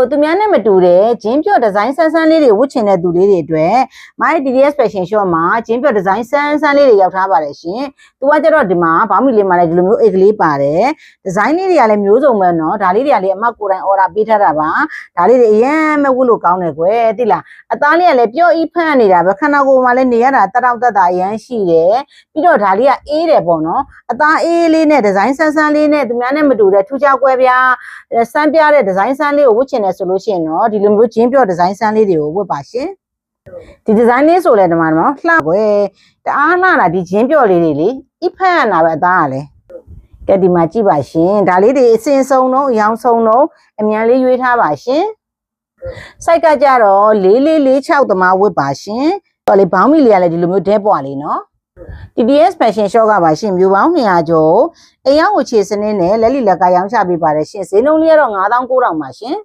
သူများနဲ့မတူတဲ့ဂျင်းပြော့ဒီဇိုင်းဆန်းဆန်းလေးတွေဝတ်ချင်တဲ့သူလေးတွေအတွက် my DDS fashion show မှာဂျင်းပြော့ဒီဇိုင်းဆန်းဆန်းလေးတွေရောက်ထားပါတယ်ရှင်။သူကကျတော့ဒီမှာဘောင်းမီလေးမှာလည်းဒီလိုမျိုးအိတ်ကလေးပါတယ်။ဒီဇိုင်းလေးတွေကလည်းမျိုးစုံပဲနော်။ဒါလေးတွေကလည်းအမကိုယ်တိုင် order ပေးထားတာပါ။ဒါလေးတွေအရင်မဝတ်လို့ကောင်းတယ်ကွယ်သိလား။အသားလေးကလည်းပျော့ဤဖန့်နေတာပဲခန္ဓာကိုယ်မှာလည်းနေရတာတက်တောက်တက်တာအရန်ရှိတယ်။ပြီးတော့ဒါလေးကအေးတယ်ပေါ့နော်။အသားအေးလေးနဲ့ဒီဇိုင်းဆန်းဆန်းလေးနဲ့သူများနဲ့မတူတဲ့ထူးခြားကွဲပြားစမ်းပြတဲ့ဒီဇိုင်းဆန်းလေးကိုဝတ်ချင်တယ်ဆိုလို့ရှိရင်နော်ဒီလိုမျိုးဂျင်းပြော့ဒီဇိုင်းဆန်းလေးတွေကိုဝတ်ပါရှင်ဒီဒီဇိုင်းလေးဆိုလဲဒီမှာနော်လှကွယ်တအားလှတာဒီဂျင်းပြော့လေးတွေလေအဖက်ရနာပဲအသားကလည်းကဲဒီမှာကြည့်ပါရှင်ဒါလေးတွေအစင်ဆုံးတော့အယောင်ဆုံးတော့အမြန်လေးရွေးထားပါရှင်စိုက်ကကြတော့4446သမားဝတ်ပါရှင်တော်လေးဘောင်းမီလေးကလည်းဒီလိုမျိုးဒဲပွားလေးနော်TDS fashion show ကပါရှင်မျိုးပေါင်း200ကျော်အယောင်ဝချေစနစ်နဲ့လက်လီလက်ကရောင်းချပေးပါတယ်ရှင်ဈေးနှုန်းလေးကတော့9900ပါရှင်